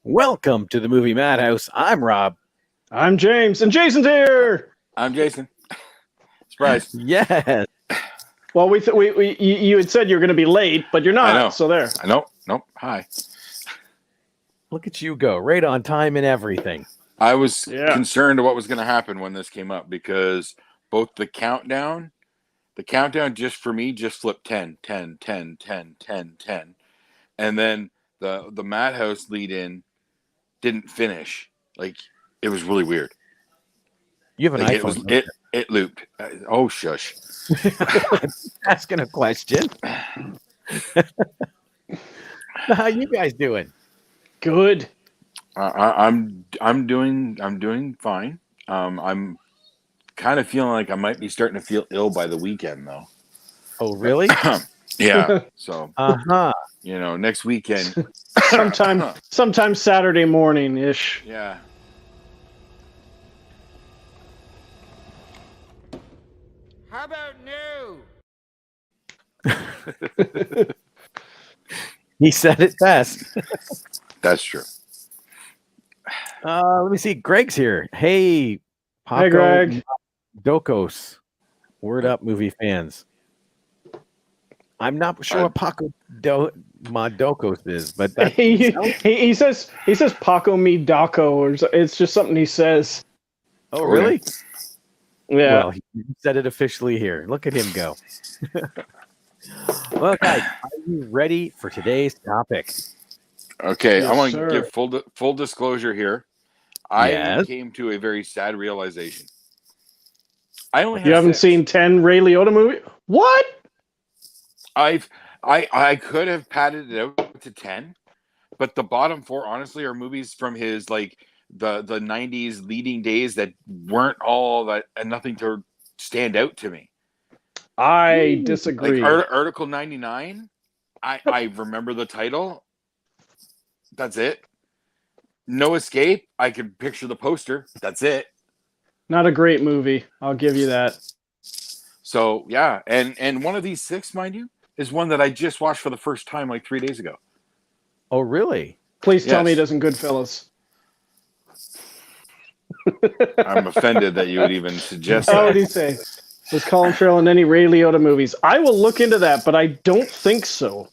Welcome to the Movie Madhouse. I'm Rob. I'm James, and Jason's here. I'm Jason. Surprise! Yes. Well, you had said you were going to be late, but you're not. I know. So there. I know. Nope. Hi. Look at you go, right on time and everything. I was concerned of what was going to happen when this came up because both the countdown just for me just flipped 10, 10, 10, 10, 10, 10. And then the Madhouse lead in didn't finish. Like, it was really weird. You have an like iPhone. It looped. Oh, shush. Asking a question. How you guys doing? Good. I'm doing fine. I'm kind of feeling like I might be starting to feel ill by the weekend, though. Oh, really? Yeah. So, next weekend. sometime Saturday morning ish. Yeah. How about no? He said it best. That's true. Let me see. Greg's here. Hey, Paco. Hey, Greg. Dokos. Word up, movie fans. I'm not sure what Paco Dokos is, but he says Paco me Daco, or it's just something he says. Oh, really? Yeah. Well, he said it officially here. Look at him go. Well, guys, are you ready for today's topic? Okay, Yes, I want to sir. give full disclosure here. I came to a very sad realization. I only have You haven't 6. seen 10 Ray Liotta movies? What? I could have padded it out to 10, but the bottom 4 honestly are movies from his like the 90s leading days that weren't all that and nothing to stand out to me. I disagree. Like Article 99, I remember the title. That's it. No Escape, I could picture the poster. That's it. Not a great movie. I'll give you that. So yeah, and one of these 6, mind you, is one that I just watched for the first time like 3 days ago. Oh, really? Please tell me it Yes. isn't Goodfellas. I'm offended that you would even suggest What that. did he say? Was Colin Farrell in any Ray Liotta movies? I will look into that, but I don't think so.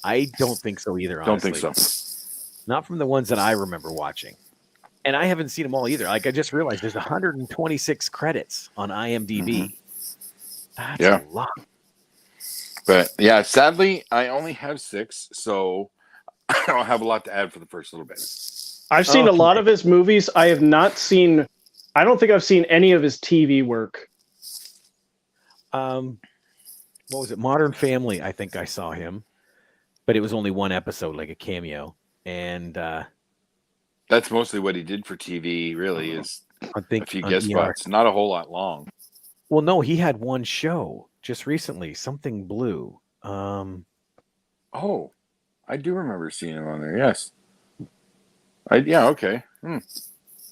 I don't think so either, Don't honestly. think so. Not from the ones that I remember watching. And I haven't seen them all either. Like, I just realized there's 126 credits on IMDb. That's a lot. But yeah, sadly, I only have 6, so I don't have a lot to add for the first little bit. I've seen a lot of his movies. I have not seen. I don't think I've seen any of his TV work. What was it? Modern Family. I think I saw him, but it was only one episode, like a cameo. And That's mostly what he did for TV. Really, is I think a few on guest ER. spots, not a whole lot long. Well, no, he had one show just recently, Something Blue. Oh, I do remember seeing him on there. Yes. Okay.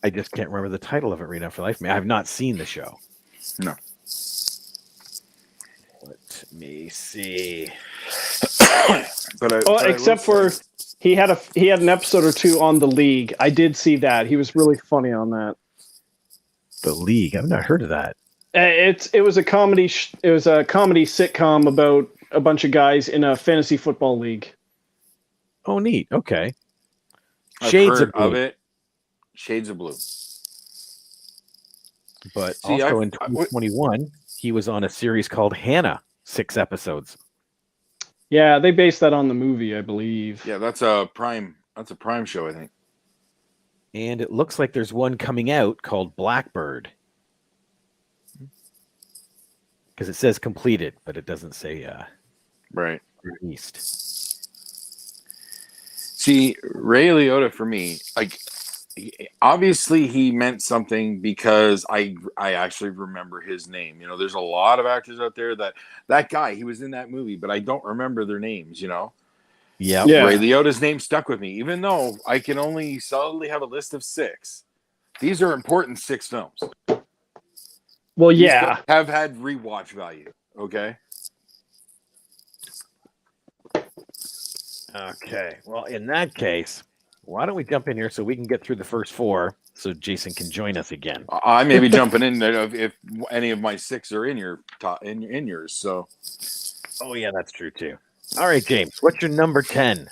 I just can't remember the title of it right now for the life of me. I have not seen the show. No. Let me see. But Except for he had an episode or 2 on The League. I did see that. He was really funny on that. The League. I've not heard of that. It was a comedy. It was a comedy sitcom about a bunch of guys in a fantasy football league. Oh, neat. Okay. I've Shades heard of Blue. of it. Shades of Blue. But See, also in 2021, he was on a series called Hannah, 6 episodes. Yeah, they based that on the movie, I believe. Yeah, that's a Prime show, I think. And it looks like there's one coming out called Blackbird. Because it says completed, but it doesn't say Right. released. See, Ray Liotta for me, like obviously he meant something because I actually remember his name. You know, there's a lot of actors out there that guy, he was in that movie, but I don't remember their names, you know. Yeah. Ray Liotta's name stuck with me, even though I can only solidly have a list of 6. These are important 6 films. Well, These yeah. films have had rewatch value. Okay. Okay. Well, in that case, why don't we jump in here so we can get through the first 4 so Jason can join us again? I may be jumping in if any of my 6 are in your top in yours. So. Oh yeah, that's true too. All right, James, what's your number 10?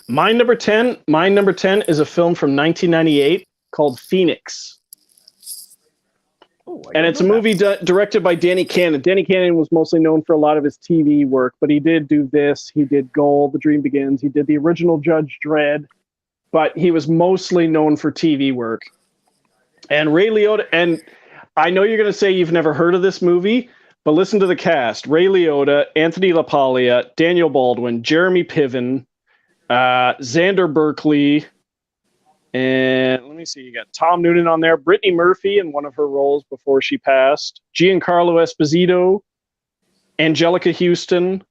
My number 10 is a film from 1998 called Phoenix. Oh, And it's a movie directed by Danny Cannon. Danny Cannon was mostly known for a lot of his TV work, but he did do this. He did Gold, The Dream Begins. He did the original Judge Dredd, but he was mostly known for TV work. And Ray Liotta, and I know you're going to say you've never heard of this movie, but listen to the cast. Ray Liotta, Anthony LaPaglia, Daniel Baldwin, Jeremy Piven, Xander Berkeley, and let me see, you got Tom Noonan on there, Brittany Murphy in one of her roles before she passed, Giancarlo Esposito, Angelica Houston.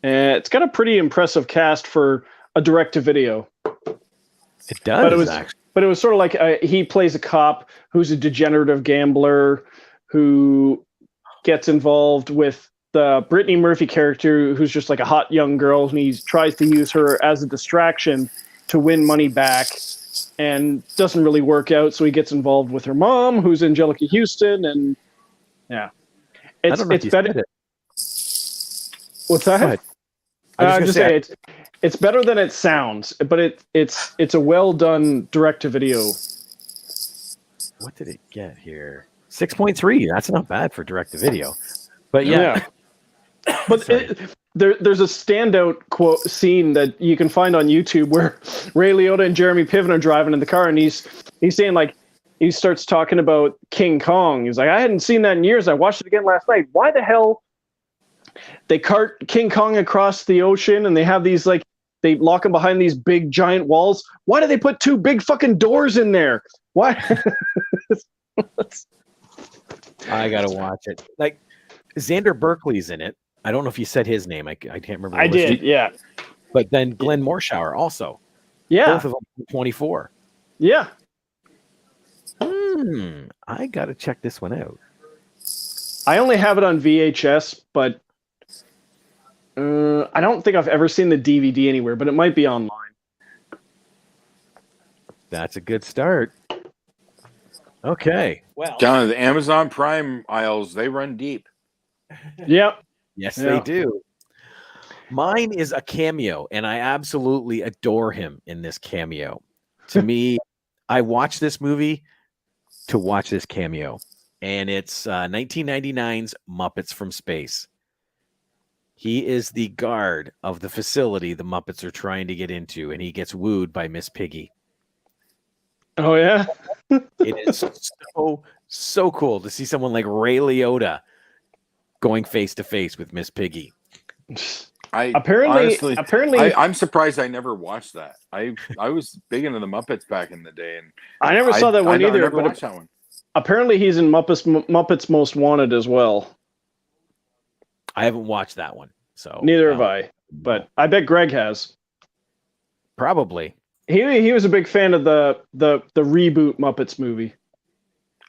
It's got a pretty impressive cast for a direct-to-video. It does, but it was sort of like he plays a cop who's a degenerative gambler who gets involved with the Brittany Murphy character, who's just like a hot young girl, and he tries to use her as a distraction to win money back, and doesn't really work out. So he gets involved with her mom, who's Angelica Houston, and yeah, it's better. What's that? I just say it's better than it sounds, but it's a well done direct to video. What did it get here? 6.3. That's not bad for direct to video. But yeah. But there's a standout quote scene that you can find on YouTube where Ray Liotta and Jeremy Piven are driving in the car, and he's saying, like, he starts talking about King Kong. He's like, I hadn't seen that in years. I watched it again last night. Why the hell they cart King Kong across the ocean, and they have these, like, they lock him behind these big giant walls? Why do they put 2 big fucking doors in there? Why? I gotta watch it. Like, Xander Berkeley's in it. I don't know if you said his name. I can't remember. I did, yeah. But then Glenn Morshower also. Yeah. Both of them 24. Yeah. I gotta check this one out. I only have it on VHS, but I don't think I've ever seen the DVD anywhere, but it might be online. That's a good start. Okay. Well, Down the Amazon Prime aisles, they run deep. Yep. Yes, they do. Mine is a cameo, and I absolutely adore him in this cameo. To me, I watched this movie to watch this cameo, and it's 1999's Muppets from Space. He is the guard of the facility the Muppets are trying to get into, and he gets wooed by Miss Piggy. Oh, yeah? It is so cool to see someone like Ray Liotta going face to face with Miss Piggy. Apparently, I'm surprised I never watched that. I was big into the Muppets back in the day, and I never saw that one either. I never but watched that one. Apparently, he's in Muppets Most Wanted as well. I haven't watched that one, so neither have I. But I bet Greg has. Probably. He was a big fan of the reboot Muppets movie.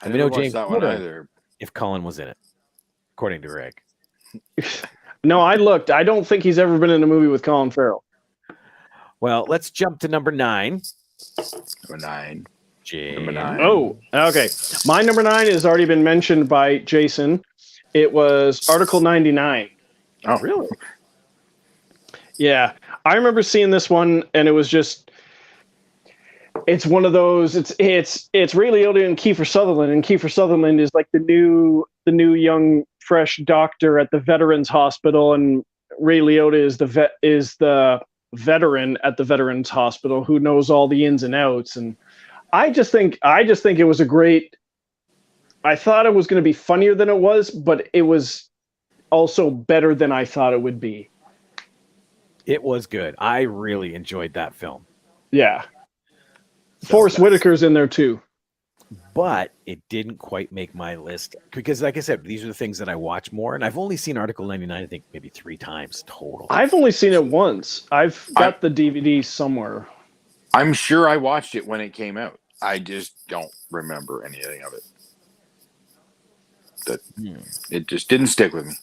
I never watched that one either. If Colin was in it, according to Greg. No, I looked. I don't think he's ever been in a movie with Colin Farrell. Well, let's jump to number 9. Number 9. Number 9. Oh, okay. My number 9 has already been mentioned by Jason. It was Article 99. Oh, really? Yeah. I remember seeing this one, and it was just... It's one of those. It's Ray Liotta and Kiefer Sutherland, and Kiefer Sutherland is like the new young fresh doctor at the Veterans Hospital, and Ray Liotta is the veteran at the Veterans Hospital who knows all the ins and outs. And I just think it was a great. I thought it was going to be funnier than it was, but it was also better than I thought it would be. It was good. I really enjoyed that film. Yeah. Forrest Whitaker's in there too. But it didn't quite make my list because, like I said, these are the things that I watch more, and I've only seen Article 99, I think maybe 3 times total. I've only seen it once. I've got the DVD somewhere. I'm sure I watched it when it came out. I just don't remember anything of it. It just didn't stick with me.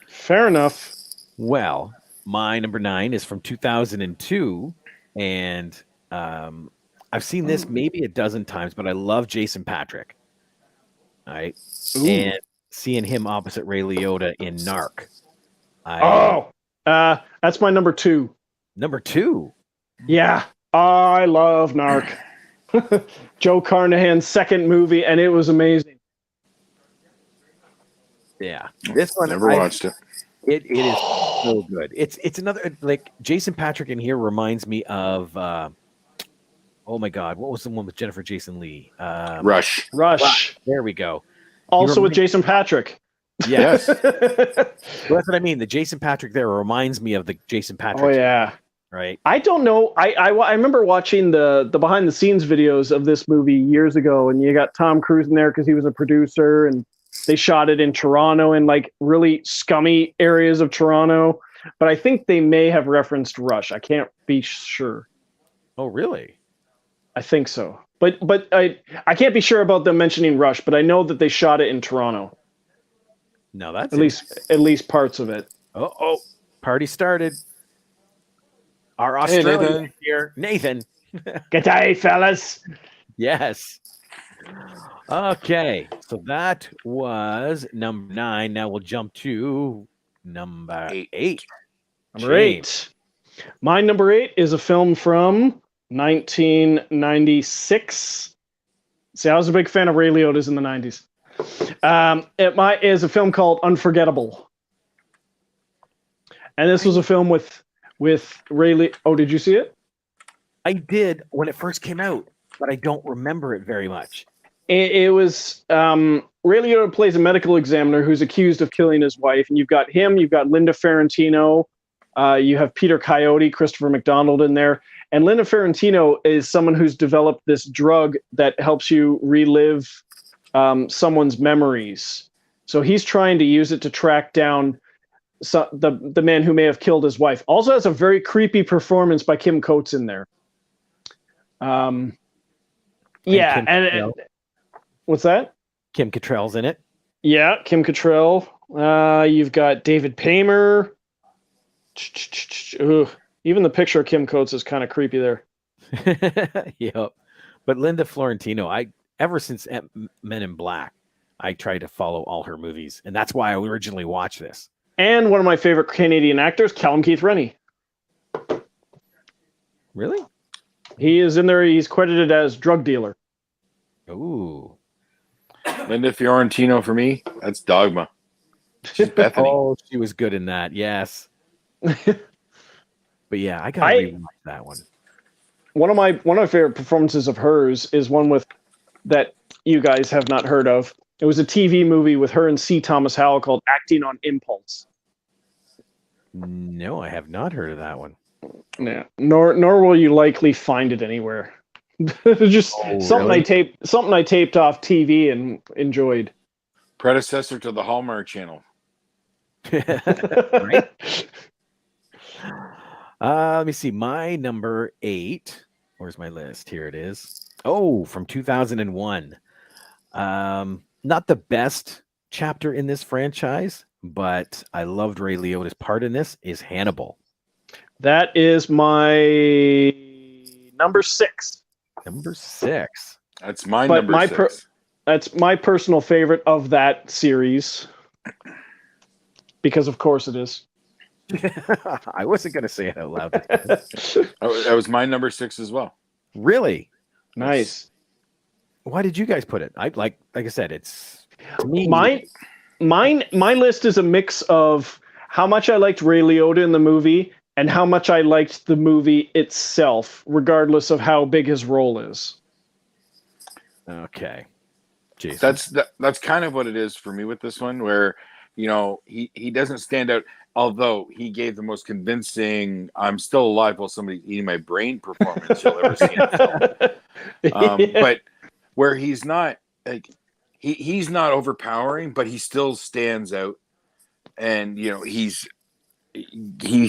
Fair enough. Well, my number 9 is from 2002, and I've seen this maybe a dozen times, but I love Jason Patrick. All right. Ooh. And seeing him opposite Ray Liotta in Narc. That's my number 2. Number 2? Yeah. I love Narc. Joe Carnahan's second movie, and it was amazing. Yeah. This one, Never watched it. It is so good. It's another, like, Jason Patrick in here reminds me of oh my God, what was the one with Jennifer Jason Leigh? Rush. There we go. Also with Jason Patrick. Yes. Well, that's what I mean. The Jason Patrick there reminds me of the Jason Patrick. Oh yeah. Right. I don't know. I remember watching the behind the scenes videos of this movie years ago, and you got Tom Cruise in there because he was a producer, and they shot it in Toronto in like really scummy areas of Toronto. But I think they may have referenced Rush. I can't be sure. Oh, really? I think so. But I can't be sure about them mentioning Rush, but I know that they shot it in Toronto. No, that's at least parts of it. Oh, party started. Our Australian here, Nathan. Good day, fellas. Yes. Okay, so that was number 9. Now we'll jump to number 8. Number 8. My number 8 is a film from 1996. See, I was a big fan of Ray Liotta's in the 90s. It is a film called Unforgettable. And this was a film with Ray Liotta. Oh, did you see it? I did when it first came out, but I don't remember it very much. It was Ray Liotta plays a medical examiner who's accused of killing his wife, and you've got him, you've got Linda Ferrantino, you have Peter Coyote, Christopher McDonald in there, and Linda Ferrantino is someone who's developed this drug that helps you relive someone's memories. So he's trying to use it to track down the man who may have killed his wife. Also has a very creepy performance by Kim Coates in there. And what's that? Kim Cattrall's in it. Yeah, Kim Cattrall. You've got David Paymer. Even the picture of Kim Coates is kind of creepy there. Yep. But Linda Florentino, ever since Men in Black, I try to follow all her movies, and that's why I originally watched this. And one of my favorite Canadian actors, Callum Keith Rennie. Really? He is in there. He's credited as drug dealer. Ooh. Linda Fiorentino for me, that's Dogma. She's Bethany. Oh, she was good in that. Yes. But yeah, I gotta rewatch that one. One of my favorite performances of hers is one with that you guys have not heard of. It was a TV movie with her and C. Thomas Howell called Acting on Impulse. No, I have not heard of that one. Yeah, nor will you likely find it anywhere. Just something really? I taped off TV and enjoyed. Predecessor to the Hallmark Channel. Right? Let me see. My number 8. Where's my list? Here it is. Oh, from 2001. Not the best chapter in this franchise, but I loved Ray Liotta's part in this, is Hannibal. That is my number 6. That's my But number 6. that's my personal favorite of that series. Because of course it is. I wasn't going to say it out loud. That was my number 6 as well. Really? Nice. Why did you guys put it? Like I said, it's to me. My list is a mix of how much I liked Ray Liotta in the movie and how much I liked the movie itself, regardless of how big his role is. Okay. Jason. That's kind of what it is for me with this one, where he doesn't stand out, although he gave the most convincing "I'm still alive while somebody's eating my brain" performance you'll ever see in a film. But where he's not like he's not overpowering, but he still stands out, and he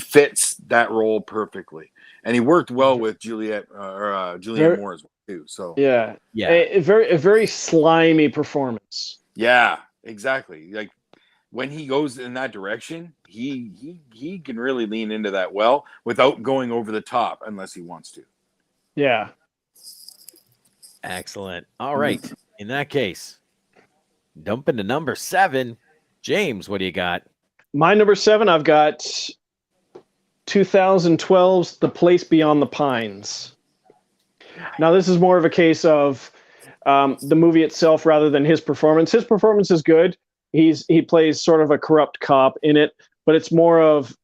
fits that role perfectly, and he worked well with Julianne Moore as well too. So yeah, Yeah. a very slimy performance. yeah, exactly. Like when he goes in that direction, he can really lean into that well without going over the top unless he wants to. Yeah. Excellent. All right. In that case, dumping to number 7. James, what do you got? My number 7, I've got 2012's The Place Beyond the Pines. Now, this is more of a case of the movie itself rather than his performance. His performance is good. He plays sort of a corrupt cop in it, but it's more of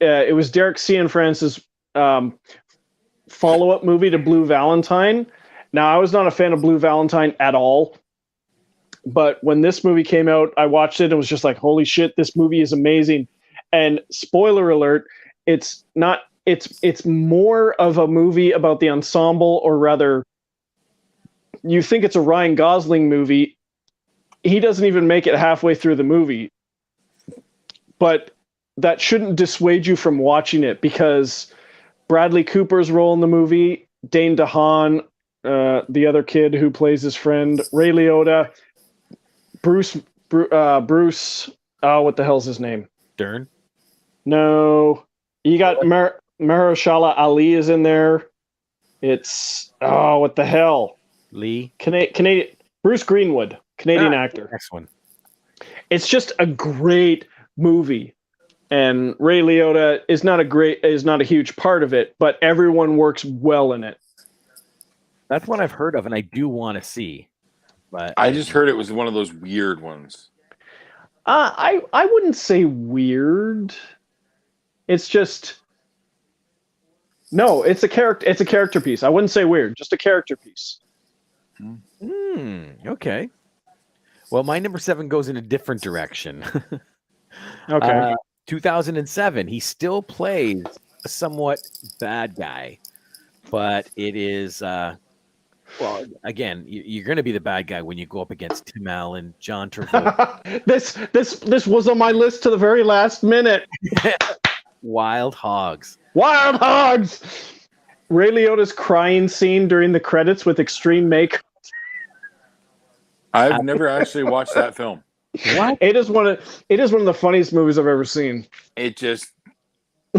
it was Derek Cianfrance's follow-up movie to Blue Valentine. Now, I was not a fan of Blue Valentine at all, but when this movie came out, I watched it and was just like, holy shit, this movie is amazing. And spoiler alert, it's more of a movie about the ensemble, or rather, you think it's a Ryan Gosling movie. He doesn't even make it halfway through the movie. But that shouldn't dissuade you from watching it, because Bradley Cooper's role in the movie, Dane DeHaan, the other kid who plays his friend, Ray Liotta, Bruce, what the hell's his name? Dern? No. You got Mahershala Ali is in there. It's, what the hell? Lee? Canadian Bruce Greenwood, Canadian actor. Next one. It's just a great movie. And Ray Liotta is not a huge part of it, but everyone works well in it. That's one I've heard of and I do want to see. But I just heard it was one of those weird ones. I wouldn't say weird. It's just it's a character piece. I wouldn't say weird, just a character piece. Okay. Well, my number 7 goes in a different direction. Okay. 2007. He still plays a somewhat bad guy, but it is well, again, you're going to be the bad guy when you go up against Tim Allen, John Travolta. This was on my list to the very last minute. Wild Hogs. Wild Hogs. Ray Liotta's crying scene during the credits with extreme makeup. I've never actually watched that film. What? It is one of the funniest movies I've ever seen. It just,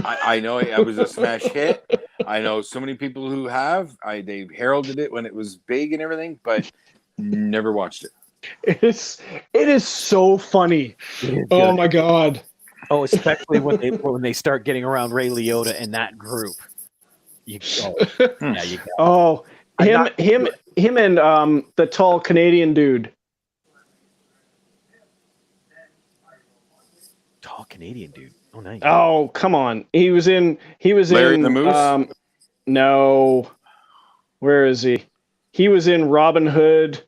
I know it was a smash hit. I know so many people who have. They heralded it when it was big and everything, but never watched it. It is so funny. Oh my god. Oh, especially when they start getting around Ray Liotta and that group. You go. Oh, him and the tall Canadian dude. Tall Canadian dude. Oh, nice. Oh, come on. He was Larry in the Moose? No. Where is he? He was in Robin Hood.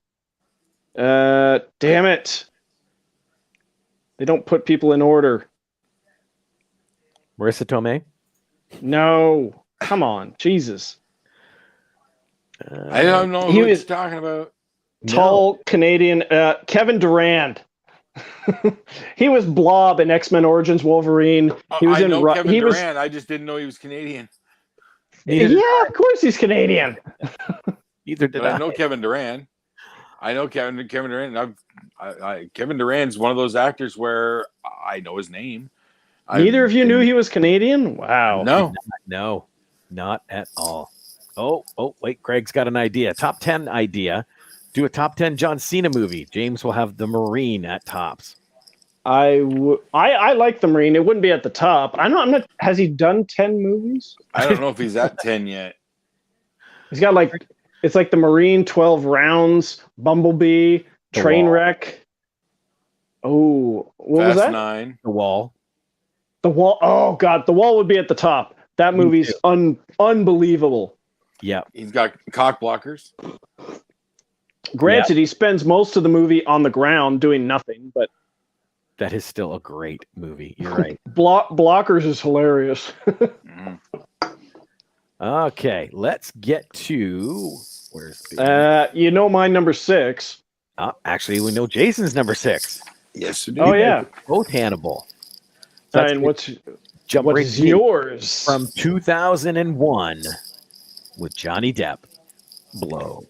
Damn it. They don't put people in order. Marissa Tomei? No. Come on. Jesus. I don't know who he's talking about. Tall Canadian Kevin Durant. He was Blob in X-Men Origins Wolverine. He was Kevin Durant. I just didn't know he was Canadian. Yeah, of course he's Canadian. Neither did I know Kevin Durant. I know Kevin Durant. Kevin Durant's one of those actors where I know his name. Neither of you knew he was Canadian? Wow. No, not at all. Oh, wait, Greg's got an idea. Top 10 idea. Do a top 10 John Cena movie. James will have The Marine at tops. I like The Marine. It wouldn't be at the top. I'm not. Has he done 10 movies? I don't know if he's at 10 yet. He's got it's like The Marine, 12 Rounds, Bumblebee, Trainwreck. Oh, what was that? 9. The Wall. The Wall. Oh God, The Wall would be at the top. That movie's unbelievable. Yeah. He's got cock blockers. Granted, he spends most of the movie on the ground doing nothing, but that is still a great movie. You're right. Blockers is hilarious. Okay, let's get to Where's the You know my number 6. actually, we know Jason's number 6. Yes, Oh yeah. Both Hannibal. So that's And what's what's right yours? from 2001 with Johnny Depp. Blow.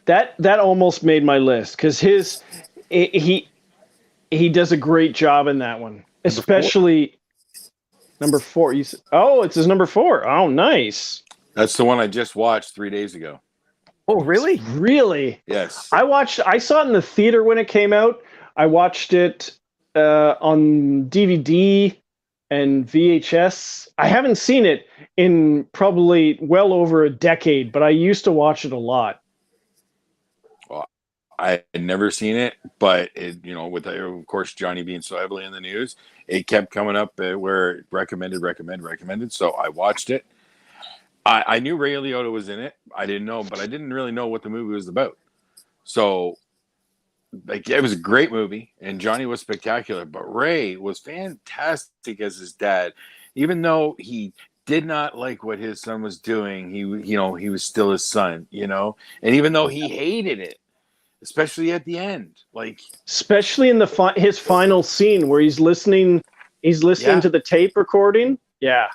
That almost made my list because he does a great job in that one, especially number 4. It's his number 4. Oh, nice. That's the one I just watched 3 days ago. Oh, really? Really? Yes. I saw it in the theater when it came out. I watched it on DVD and VHS. I haven't seen it in probably well over a decade, but I used to watch it a lot. I had never seen it, but it, with of course Johnny being so heavily in the news, it kept coming up where recommended. So I watched it. I knew Ray Liotta was in it. I didn't really know what the movie was about. So, it was a great movie, and Johnny was spectacular. But Ray was fantastic as his dad, even though he did not like what his son was doing. He was still his son, and even though he hated it. Especially at the end, especially in his final scene where he's listening to the tape recording. Yeah.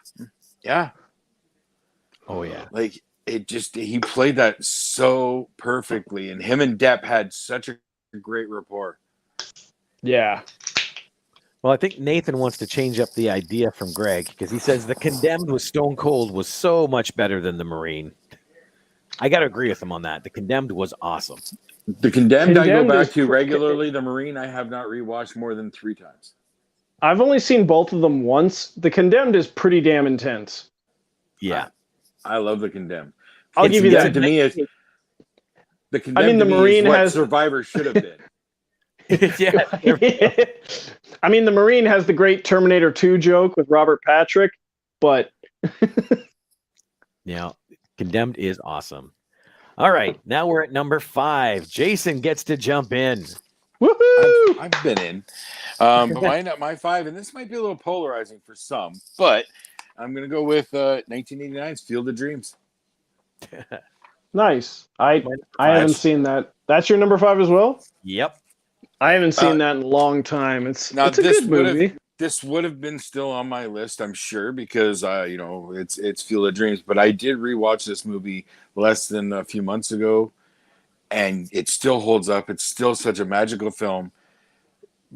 Oh yeah. He played that so perfectly, and him and Depp had such a great rapport. Yeah. Well, I think Nathan wants to change up the idea from Greg because he says The Condemned with Stone Cold was so much better than The Marine. I got to agree with him on that. The Condemned was awesome. The Condemned I go back to regularly. The Marine I have not rewatched more than 3 times. I've only seen both of them once. The Condemned is pretty damn intense. Yeah. I love The Condemned. I'll give you that. To me, The Condemned the Marine is what has Survivor should have been. Yeah. The Marine has the great Terminator 2 joke with Robert Patrick, but yeah, Condemned is awesome. All right, now we're at number 5. Jason gets to jump in. Woohoo! I've been in. But my 5, and this might be a little polarizing for some, but I'm going to go with 1989's Field of Dreams. Nice. I haven't seen that. That's your number 5 as well? Yep. I haven't seen that in a long time. It's a good movie. This would have been still on my list, I'm sure, because it's Field of Dreams. But I did rewatch this movie less than a few months ago, and it still holds up. It's still such a magical film.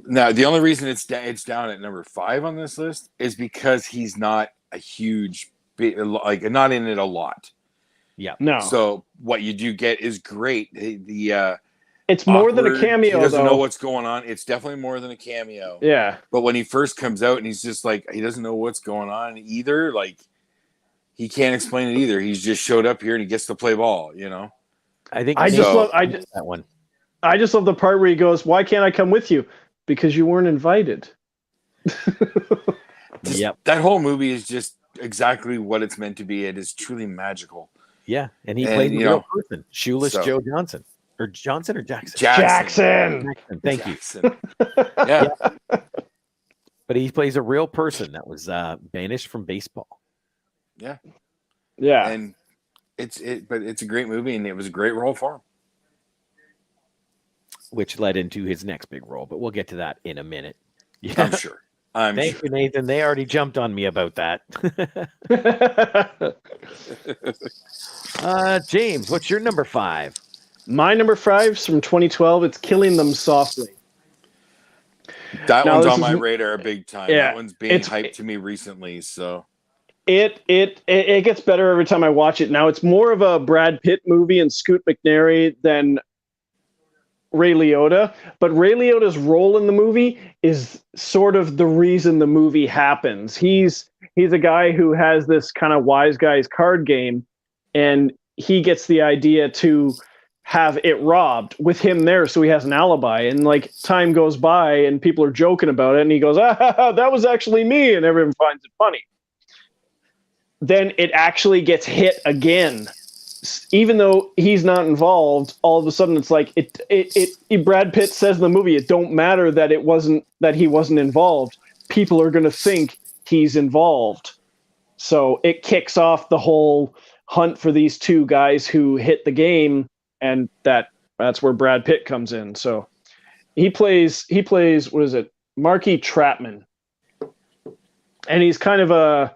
Now, the only reason it's down at number 5 on this list is because he's not a huge, not in it a lot. Yeah. No. So what you do get is great. It's more than a cameo, he doesn't though. know what's going on. It's definitely more than a cameo. Yeah. But when he first comes out and he's just he doesn't know what's going on either. He can't explain it either. He's just showed up here and he gets to play ball, I think I just love that one. I just love the part where he goes, "Why can't I come with you? Because you weren't invited." Yep. That whole movie is just exactly what it's meant to be. It is truly magical. Yeah, and he played the real person, Shoeless Joe Johnson. Or Johnson or Jackson? Jackson. Thank you. Yeah. But he plays a real person that was banished from baseball. Yeah. Yeah. And it's a great movie, and it was a great role for him. Which led into his next big role, but we'll get to that in a minute. Yeah. I'm sure. Thank you, Nathan. They already jumped on me about that. James, what's your number 5? My number 5's from 2012. It's Killing Them Softly. That one's on my radar big time. Yeah, that one's being hyped to me recently. So it gets better every time I watch it. Now it's more of a Brad Pitt movie and Scoot McNairy than Ray Liotta. But Ray Liotta's role in the movie is sort of the reason the movie happens. He's a guy who has this kind of wise guy's card game, and he gets the idea to have it robbed with him there, so he has an alibi. And time goes by and people are joking about it, and he goes, that was actually me, and everyone finds it funny. Then it actually gets hit again, even though he's not involved. All of a sudden it's Brad Pitt says in the movie, it don't matter that he wasn't involved. People are going to think he's involved. So it kicks off the whole hunt for these two guys who hit the game, and that's where Brad Pitt comes in. So he plays what is it, Marky Trapman, and he's kind of a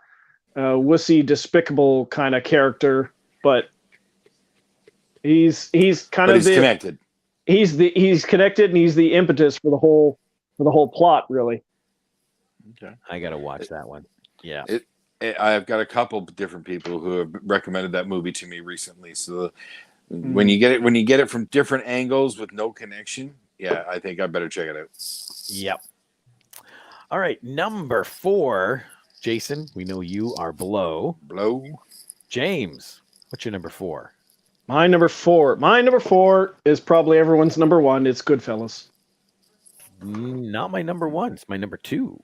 wussy, despicable kind of character, but he's connected. He's connected, and he's the impetus for the whole plot, really. Okay. I gotta watch that one. Yeah. I've got a couple different people who have recommended that movie to me recently. So when you get it from different angles with no connection, yeah, I think I better check it out. Yep. All right, number 4, Jason. We know you are below. James, what's your number 4? My number four is probably everyone's number 1. It's Goodfellas. Not my number 1. It's my number 2.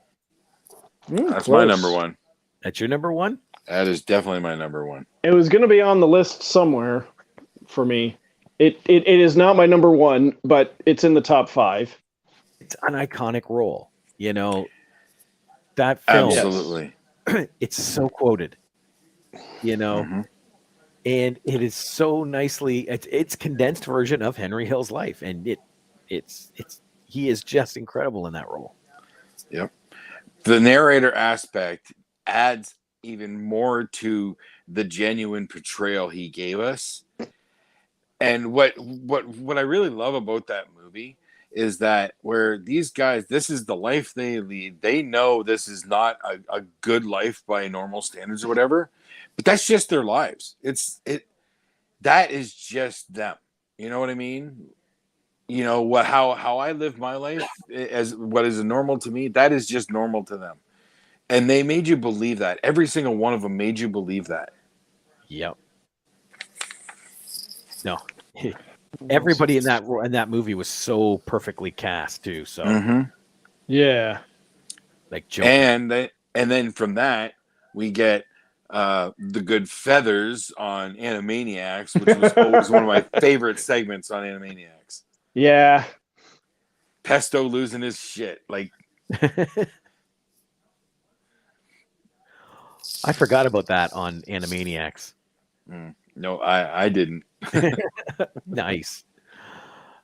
That's Close. my number 1. That's your number 1? That is definitely my number 1. It was going to be on the list somewhere for me. It is not my number 1, but it's in the top 5. It's an iconic role. You know, that film. Absolutely. It's so quoted. You know, and it is so nicely. It's condensed version of Henry Hill's life, and he is just incredible in that role. Yep. The narrator aspect adds even more to the genuine portrayal he gave us. And what I really love about that movie is that where these guys, this is the life they lead. They know this is not a good life by normal standards or whatever, but that's just their lives. That is just them. You know what I mean? You know how I live my life as what is normal to me, that is just normal to them. And they made you believe that. Every single one of them made you believe that. Yep. No. Everybody in that movie was so perfectly cast too. So yeah. Like Joe. And then from that we get the Good Feathers on Animaniacs, which was always one of my favorite segments on Animaniacs. Yeah. Pesto losing his shit. Like I forgot about that on Animaniacs. No, I didn't. Nice.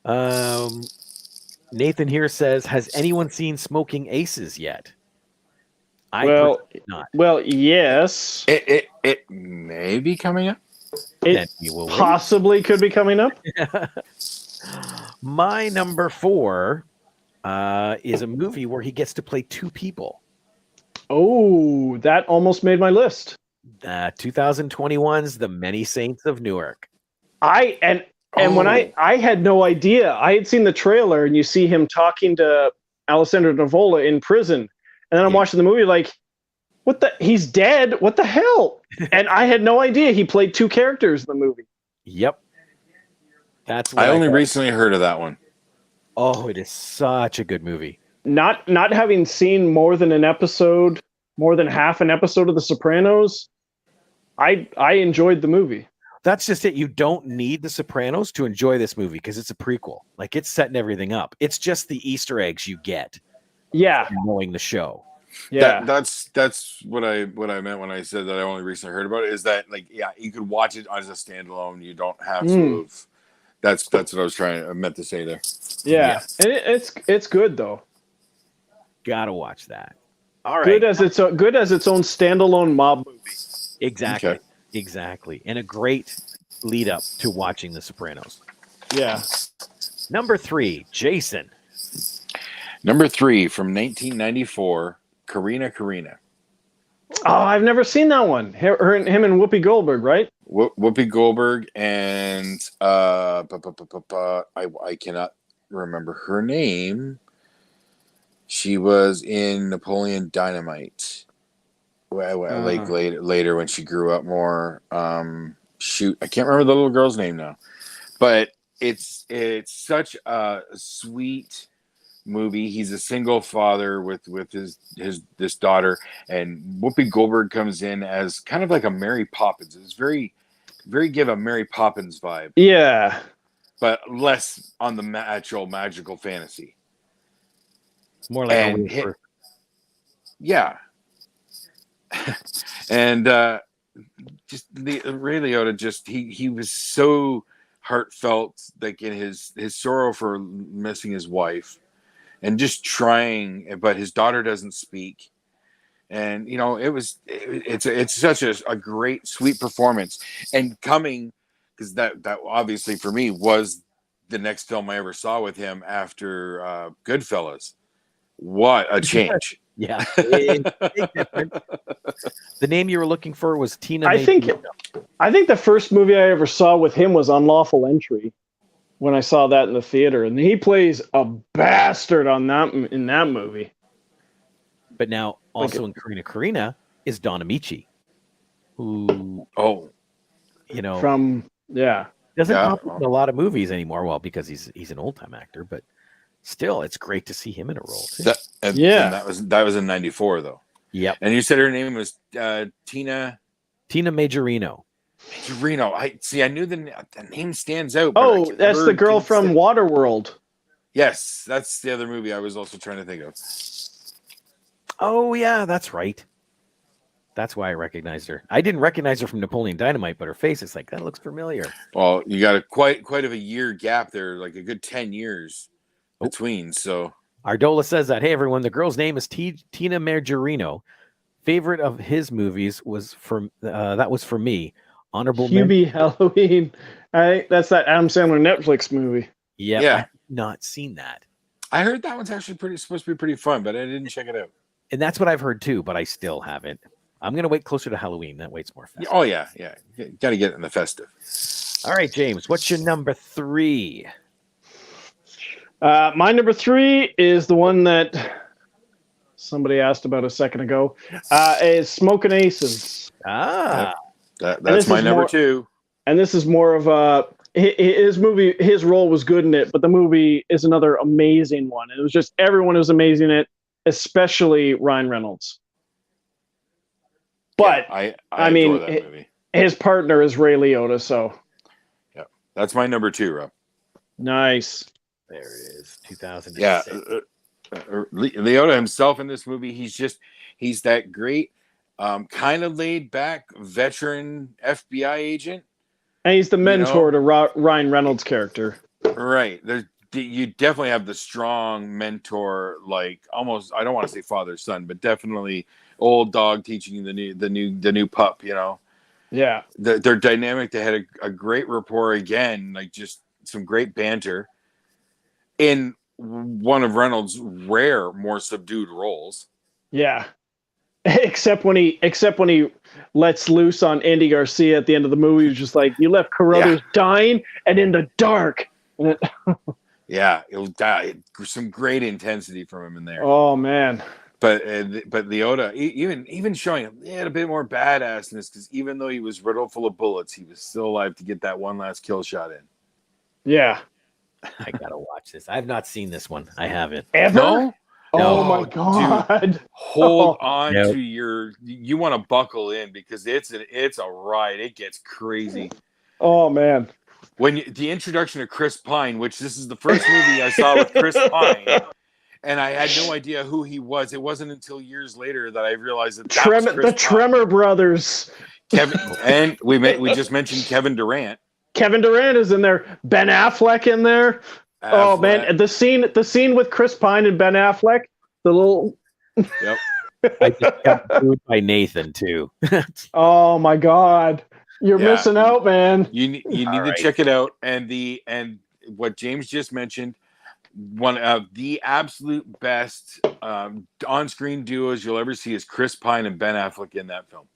Nathan here says, has anyone seen Smoking Aces yet? Well, not. Well, yes. It may be coming up. It possibly could be coming up. My number 4 is a movie where he gets to play 2 people. Oh, that almost made my list. 2021's The Many Saints of Newark. When I had no idea. I had seen the trailer, and you see him talking to Alessandro Nivola in prison, and then I'm watching the movie like, what the? He's dead. What the hell? And I had no idea he played 2 characters in the movie. Yep. That's what I only recently heard of that one. Oh, it is such a good movie. Not having seen more than half an episode of The Sopranos, I enjoyed the movie. That's just it. You don't need The Sopranos to enjoy this movie because it's a prequel. Like, it's setting everything up. It's just the Easter eggs you get. Yeah, knowing the show. Yeah, that's what I meant when I said that I only recently heard about it. Is that like, yeah, you could watch it as a standalone. You don't have to. That's what I meant to say there. Yeah, and it's good though. Gotta watch that. All right, good as its own standalone mob movie. Exactly. Okay. Exactly. And a great lead up to watching The Sopranos. Yeah. Number 3, Jason. Number 3 from 1994, Karina. Oh, I've never seen that one. Him and Whoopi Goldberg, right? Whoopi Goldberg and I cannot remember her name. She was in Napoleon Dynamite. Like later when she grew up more. Shoot, I can't remember the little girl's name now. But it's such a sweet movie. He's a single father with this daughter, and Whoopi Goldberg comes in as kind of like a Mary Poppins. It's very give a Mary Poppins vibe. Yeah. But less on the actual magical fantasy. More like yeah. And just the Ray Liotta, just he was so heartfelt, like in his sorrow for missing his wife, and just trying, but his daughter doesn't speak, and it's such a great, sweet performance, and coming because that obviously for me was the next film I ever saw with him after Goodfellas. What a change! Yeah, big difference. The name you were looking for was Tina. I think the first movie I ever saw with him was Unlawful Entry. When I saw that in the theater, and he plays a bastard in that movie. But now also in Karina is Don Amici, who from doesn't pop up in a lot of movies anymore. Well, because he's an old time actor, but still, it's great to see him in a role too. And that was in '94 though. Yep. And you said her name was Tina Majorino. I knew the name stands out. Oh, that's the girl from Waterworld. Yes, that's the other movie I was also trying to think of. Oh yeah, that's right. That's why I recognized her. I didn't recognize her from Napoleon Dynamite, but her face is like, that looks familiar. Well, you got quite of a year gap there, like a good 10 years between. So Ardola says that, hey everyone, the girl's name is Tina Majorino. Favorite of his movies was that was for me. Honorable Hubie Halloween. That's that Adam Sandler Netflix movie. Yeah. I've not seen that. I heard that one's actually supposed to be pretty fun, but I didn't check it out. And that's what I've heard too, but I still haven't. I'm gonna wait closer to Halloween. That way it's more festive. Oh yeah. Got to get it in the festive. All right, James, what's your number 3? My number 3 is the one that somebody asked about a second ago. Is Smoking Aces. That's my number 2. And this is more of his movie. His role was good in it, but the movie is another amazing one. It was just everyone was amazing in it, especially Ryan Reynolds. But I mean, that movie. His partner is Ray Liotta, so yeah, that's my number 2, Rob. Nice. There it is, 2006. Yeah, Liotta himself in this movie, he's that great, kind of laid back veteran FBI agent, and he's the mentor to Ryan Reynolds' character. Right. You definitely have the strong mentor, like almost, I don't want to say father son, but definitely old dog teaching the new pup. Yeah. They're dynamic. They had a great rapport again, like just some great banter in one of Reynolds' rare, more subdued roles. Yeah. Except when he lets loose on Andy Garcia at the end of the movie, he's just like, you left Carruthers dying and in the dark. Yeah, it'll die. Some great intensity from him in there. Oh man. But Liotta, even showing he had a bit more badassness, because even though he was riddled full of bullets, he was still alive to get that one last kill shot in. Yeah. I gotta watch this. I've not seen this one. I haven't. Ever? No? Oh my God. Dude, hold on to you want to buckle in, because it's a ride. It gets crazy. Oh man. The introduction of Chris Pine, which this is the first movie I saw with Chris Pine, and I had no idea who he was. It wasn't until years later that I realized that was Chris Pine. Tremor brothers. Kevin, and we just mentioned Kevin Durant. Kevin Durant is in there. Ben Affleck in there. Oh man, the scene with Chris Pine and Ben Affleck. The little. Yep. I just got booed by Nathan too. Oh my God. You're missing out, man. You need to check it out. And what James just mentioned, one of the absolute best on-screen duos you'll ever see is Chris Pine and Ben Affleck in that film.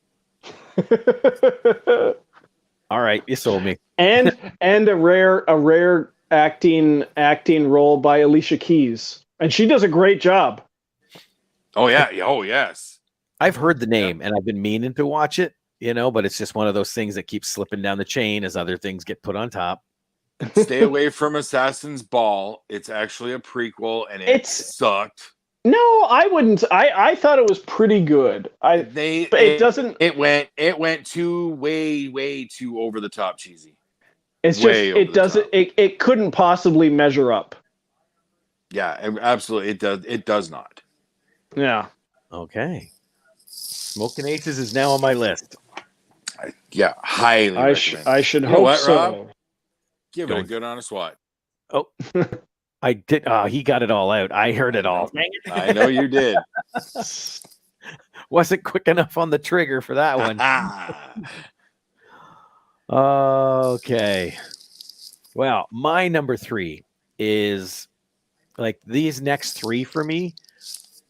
All right, you sold me. And a rare acting role by Alicia Keys, and she does a great job. Oh yeah. Oh yes. I've heard the name and I've been meaning to watch it. But it's just one of those things that keeps slipping down the chain as other things get put on top. Stay away from Assassin's Ball. It's actually a prequel, and it sucked. No, I wouldn't. I thought it was pretty good. It went too way too over the top cheesy. It's just it couldn't possibly measure up. Yeah, absolutely. It does not. Yeah. Okay. Smoking Aces is now on my list. Yeah, highly recommend. I should You know hope what, so. Rob? Give it a Don't- good honest watch. Oh, I did. He got it all out. I heard it all. I know you did. Wasn't quick enough on the trigger for that one. Okay. Well, my number 3 is like these next 3 for me,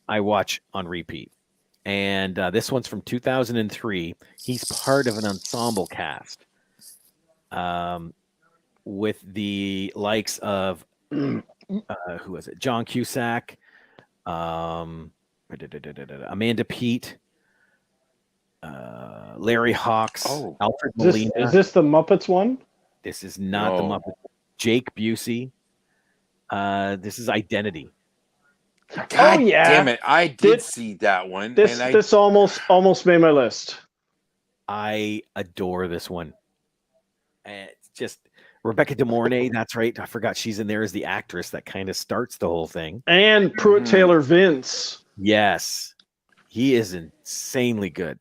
I watch on repeat. And this one's from 2003. He's part of an ensemble cast with the likes of, who was it? John Cusack, Amanda Peet, Larry Hawks, Alfred Molina. Is this the Muppets one? This is not the Muppets. Jake Busey. This is Identity. God yeah. damn it! I did see that one. This almost made my list. I adore this one. And it's just Rebecca De Mornay. That's right. I forgot she's in there as the actress that kind of starts the whole thing. And Pruitt Taylor Vince. Yes, he is insanely good.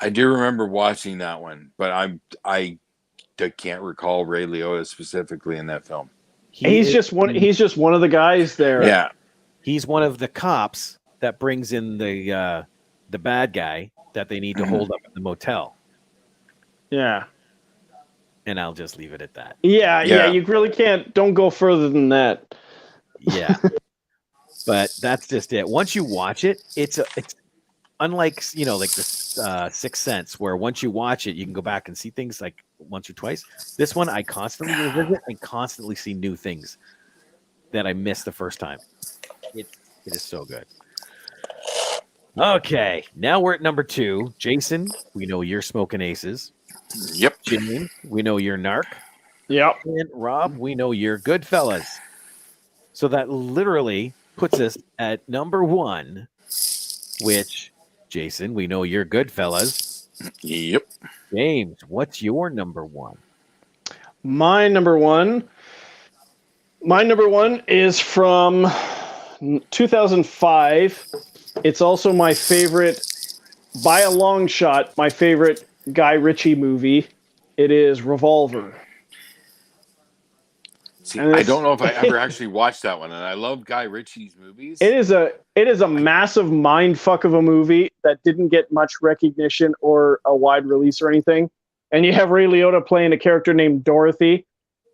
I do remember watching that one, but I can't recall Ray Liotta specifically in that film. He's just one of the guys there. Yeah. He's one of the cops that brings in the bad guy that they need to hold up at the motel. Yeah. And I'll just leave it at that. Yeah. You really can't. Don't go further than that. Yeah. But that's just it. Once you watch it, it's unlike like the Sixth Sense, where once you watch it, you can go back and see things like once or twice. This one, I constantly revisit and constantly see new things that I missed the first time. It is so good. Okay, now we're at number 2. Jason, we know you're Smoking Aces. Yep. James, we know you're Narc. Yep. And Rob, we know you're Goodfellas. So that literally puts us at number 1, which, Jason, we know you're Goodfellas. Yep. James, what's your number 1? My number one is from 2005. It's also my favorite, by a long shot, my favorite Guy Ritchie movie. It is Revolver. See, I don't know if I ever actually watched that one, and I love Guy Ritchie's movies. It is a massive mind fuck of a movie that didn't get much recognition or a wide release or anything. And you have Ray Liotta playing a character named Dorothy,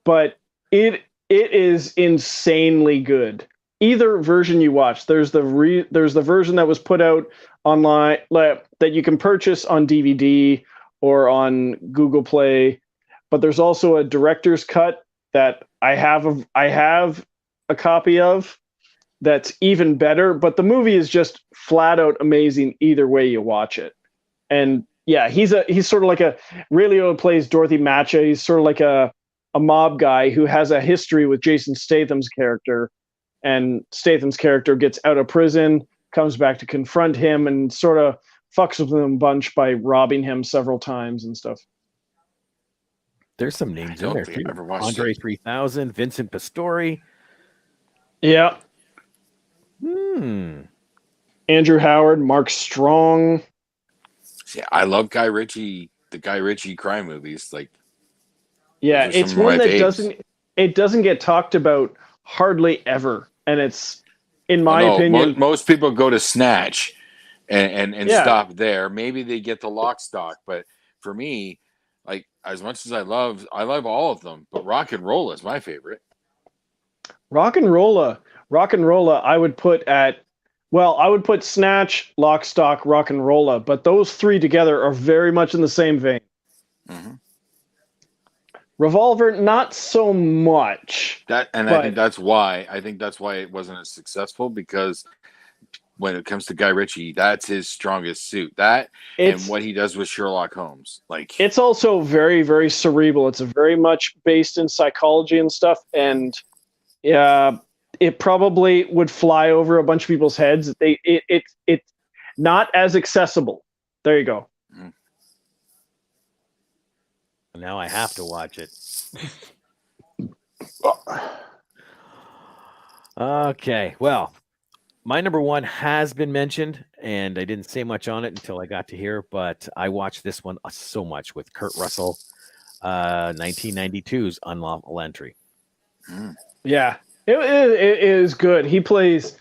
but it is insanely good. Either version you watch, there's the version that was put out online that you can purchase on DVD or on Google Play, but there's also a director's cut that I have a copy of that's even better. But the movie is just flat out amazing either way you watch it. And yeah, he's sort of like Ray Liotta plays Dorothy Matcha. He's sort of like a mob guy who has a history with Jason Statham's character, and Statham's character gets out of prison, comes back to confront him, and sort of fucks with him a bunch by robbing him several times and stuff. There's some names in there too. Andre 3000, Vincent Pastore. Yeah. Andrew Howard, Mark Strong. See, I love Guy Ritchie, the Guy Ritchie crime movies. Like, yeah, it's one that doesn't get talked about hardly ever, and it's, in my opinion, most people go to Snatch and stop there. Maybe they get the Lock, Stock, but for me, like, as much as I love all of them, but Rock and Rolla is my favorite. Rock and Rolla, I would put Snatch, Lock, Stock, Rock and Rolla, but those three together are very much in the same vein. Mm-hmm. Revolver, not so much. I think that's why it wasn't as successful, because when it comes to Guy Ritchie, that's his strongest suit. And what he does with Sherlock Holmes. Like, it's also very, very cerebral. It's very much based in psychology and stuff, and it probably would fly over a bunch of people's heads. It's not as accessible. There you go. Now I have to watch it. Okay, well, my number 1 has been mentioned, and I didn't say much on it until I got to here, but I watched this one so much with Kurt Russell, 1992's Unlawful Entry. Yeah, it is good. He plays.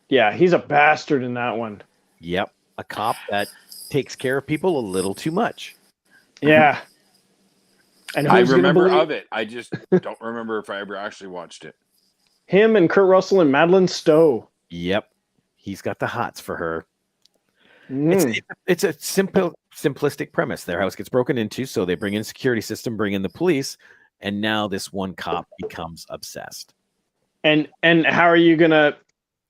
Yeah, he's a bastard in that one. Yep, a cop that takes care of people a little too much. Yeah. And I who's gonna remember believe of it. I just don't remember if I ever actually watched it. him and Kurt Russell and Madeline Stowe. Yep, he's got the hots for her. Mm. It's a simplistic premise. Their house gets broken into, so they bring in security system, bring in the police, and now this one cop becomes obsessed. And how are you gonna?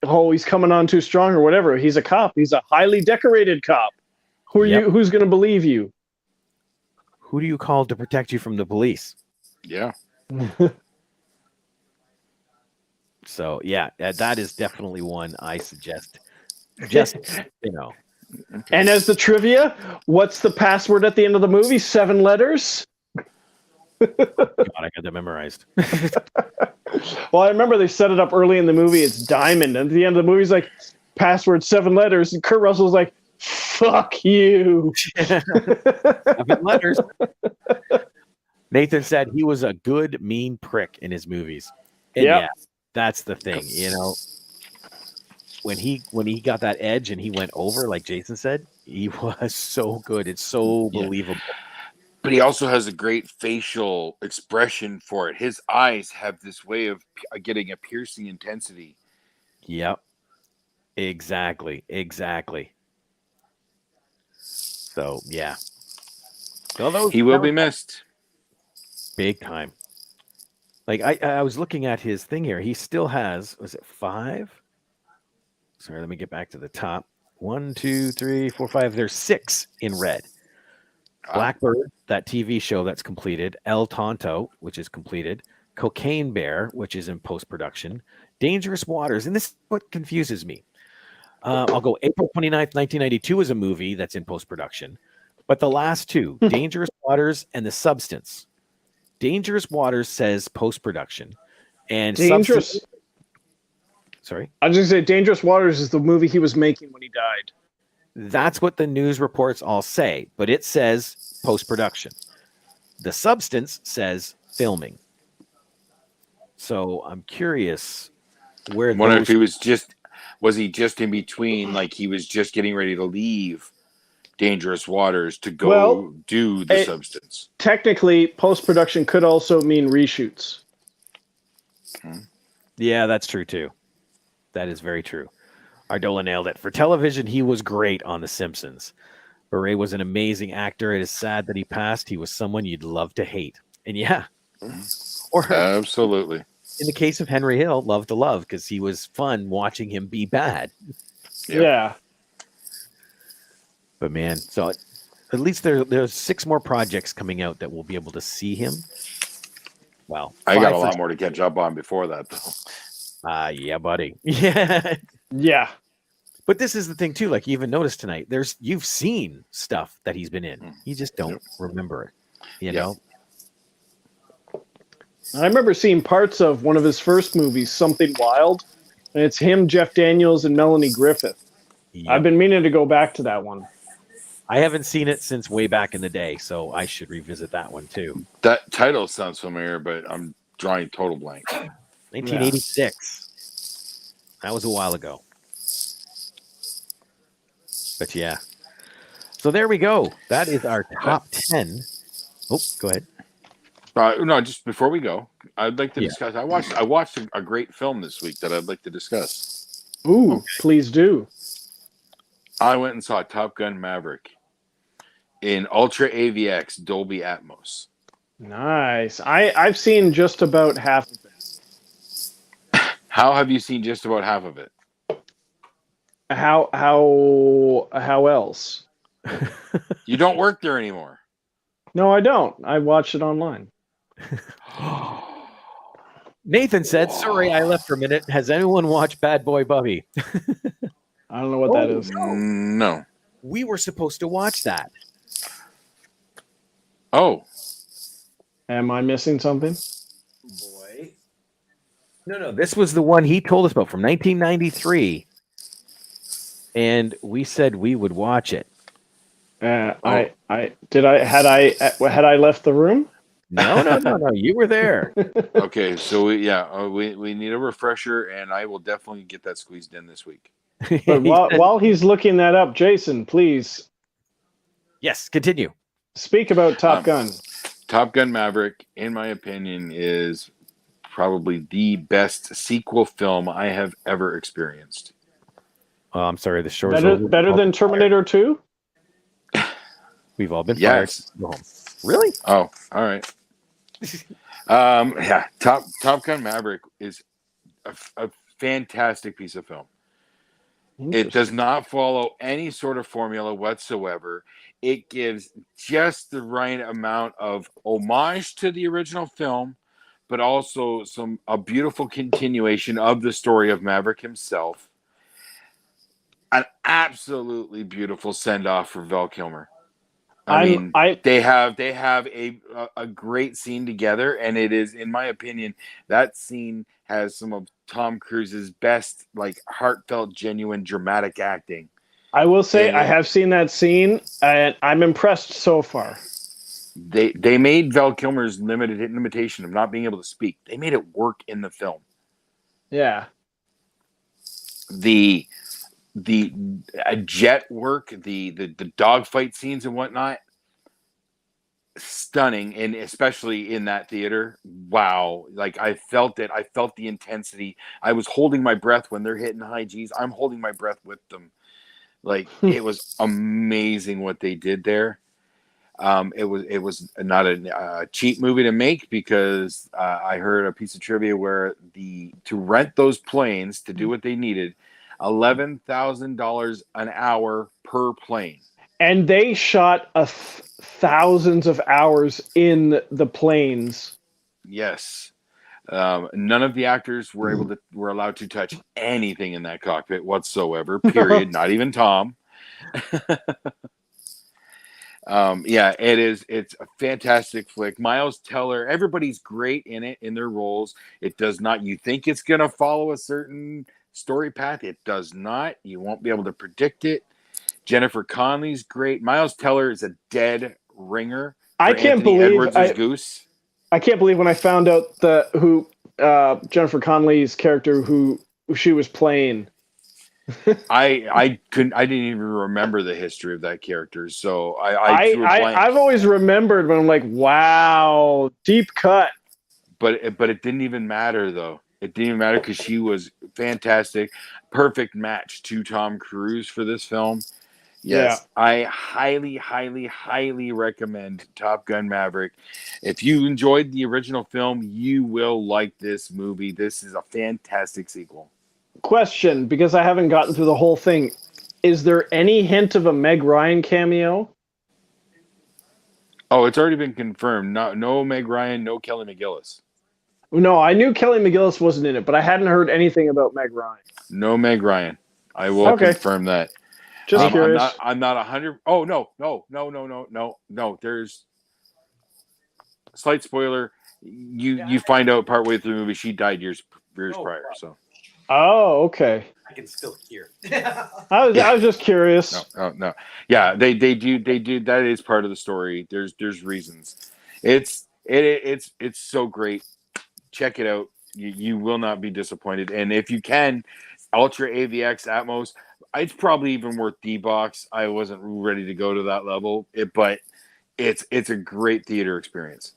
Oh, he's coming on too strong or whatever. He's a cop. He's a highly decorated cop. Who are Yep. you? Who's gonna believe you? Who do you call to protect you from the police? Yeah. So yeah, that is definitely one I suggest. Just And as the trivia, what's the password at the end of the movie? 7 letters. God, I got that memorized. Well, I remember they set it up early in the movie. It's Diamond, and at the end of the movie, he's like, password 7 letters, and Kurt Russell's like, "Fuck you." 7 letters. Nathan said he was a good mean prick in his movies. And Yep. yeah, that's the thing, when he got that edge and he went over, like Jason said, he was so good. It's so believable. But he also has a great facial expression for it. His eyes have this way of getting a piercing intensity. Yep. Exactly. So yeah. He will be missed. Big time. Like I was looking at his thing here. He still has, was it 5? Sorry, let me get back to the top. 1, 2, 3, 4, 5. There's 6 in red. Blackbird, that TV show that's completed. El Tonto, which is completed. Cocaine Bear, which is in post-production. Dangerous Waters, and this is what confuses me. I'll go April 29th, 1992 is a movie that's in post-production. But the last 2, Dangerous Waters and The Substance. Dangerous Waters says post-production. And Dangerous. Sorry? I was just say Dangerous Waters is the movie he was making when he died. That's what the news reports all say, but it says post-production. The Substance says filming. So I'm curious where. I wonder if he was he just in between, like he was just getting ready to leave Dangerous Waters to go do The Substance. Technically, post-production could also mean reshoots. Yeah, that's true too. That is very true. Ardola nailed it. For television, he was great on The Simpsons. But Ray was an amazing actor. It is sad that he passed. He was someone you'd love to hate. And yeah. Or Absolutely. in the case of Henry Hill, love to love, because he was fun watching him be bad. Yep. Yeah. But man, so at least there's 6 more projects coming out that we'll be able to see him. Well, I got a 5 lot more to catch up on before that, though. Yeah, buddy. Yeah. Yeah. But this is the thing too. Like you even noticed tonight, you've seen stuff that he's been in. You just don't remember it. You know. I remember seeing parts of one of his first movies, Something Wild, and it's him, Jeff Daniels, and Melanie Griffith. Yep. I've been meaning to go back to that one. I haven't seen it since way back in the day, so I should revisit that one too. That title sounds familiar, but I'm drawing total blank. 1986. That was a while ago. But yeah. So there we go. That is our top 10. Oh, go ahead. No, just before we go, I'd like to discuss. I watched a great film this week that I'd like to discuss. Ooh, please do. I went and saw Top Gun Maverick in Ultra AVX Dolby Atmos. Nice. I've seen just about half of it. How have you seen just about half of it? How else? You don't work there anymore. No, I don't. I watched it online. Nathan said, sorry, I left for a minute. Has anyone watched Bad Boy Bubby? I don't know what that is. No. We were supposed to watch that. Oh. Am I missing something? Boy. No, this was the one he told us about from 1993. and we said we would watch it. Had I left the room? No. You were there. Okay, so we need a refresher, and I will definitely get that squeezed in this week. But while he's looking that up, Jason, please Yes, continue. speak about Top Gun. Top Gun Maverick, in my opinion, is probably the best sequel film I have ever experienced. Oh, I'm sorry. The show's over. Better than Terminator 2? We've all been Yes. fired. Go home. Really? Oh, all right. Yeah, Top Gun Maverick is a fantastic piece of film. It does not follow any sort of formula whatsoever. It gives just the right amount of homage to the original film, but also a beautiful continuation of the story of Maverick himself. An absolutely beautiful send off for Val Kilmer. They have a great scene together, and it is, in my opinion, that scene has some of Tom Cruise's best, like, heartfelt, genuine, dramatic acting. I will say I have seen that scene, and I'm impressed so far. They made Val Kilmer's limitation of not being able to speak. They made it work in the film. Yeah. The jet work, the dogfight scenes and whatnot, stunning, and especially in that theater. Wow, like I felt it. I felt the intensity. I was holding my breath when they're hitting high G's. I'm holding my breath with them. Like it was amazing what they did there. It was not a cheap movie to make, because I heard a piece of trivia where to rent those planes to do what they needed, $11,000 an hour per plane. And they shot thousands of hours in the planes. Yes. None of the actors were allowed to touch anything in that cockpit whatsoever, period. Not even Tom. It's a fantastic flick. Miles Teller, everybody's great in it, in their roles. It does not, you think it's going to follow a certain story path. It does not. You won't be able to predict it. Jennifer Connelly's great. Miles Teller is a dead ringer. I can't believe Goose. I can't believe when I found out who Jennifer Connelly's character who she was playing. I didn't even remember the history of that character, so I've always remembered when I'm like, wow, deep cut. But it didn't even matter though. It didn't even matter because she was fantastic, perfect match to Tom Cruise for this film. Yes, yeah. I highly, highly, highly recommend Top Gun Maverick. If you enjoyed the original film, you will like this movie. This is a fantastic sequel. Question, because I haven't gotten through the whole thing. Is there any hint of a Meg Ryan cameo? Oh, it's already been confirmed. No Meg Ryan, no Kelly McGillis. No, I knew Kelly McGillis wasn't in it, but I hadn't heard anything about Meg Ryan. No Meg Ryan. I will confirm that. Just curious. I'm not 100. Oh, no. There's slight spoiler. You find out partway through the movie she died years prior. So. Oh, okay. I can still hear. I was just curious. No. Yeah, they do. That is part of the story. There's reasons. It's so great. Check it out. You will not be disappointed. And if you can, Ultra AVX Atmos. It's probably even worth D-Box. I wasn't ready to go to that level, but it's a great theater experience.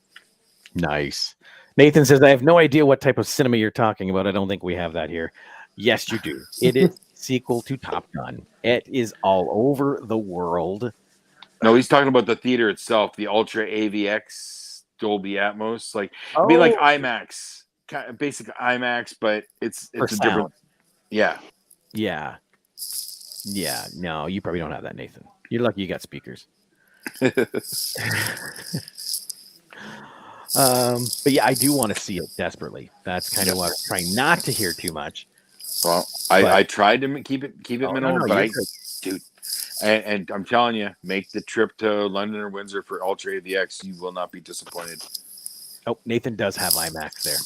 Nice. Nathan says, I have no idea what type of cinema you're talking about. I don't think we have that here. Yes, you do. It is a sequel to Top Gun. It is all over the world. No, he's talking about the theater itself, the Ultra AVX Dolby Atmos. Like, it'd be like IMAX, kind of basic IMAX, but it's a different. Yeah. Yeah. Yeah. No, you probably don't have that, Nathan. You're lucky you got speakers. But yeah, I do want to see it desperately. That's kind of what I'm trying not to hear too much. Well, I tried to keep it minimal, but dude, and I'm telling you, make the trip to London or Windsor for Ultra AVX. You will not be disappointed. Oh, Nathan does have IMAX there.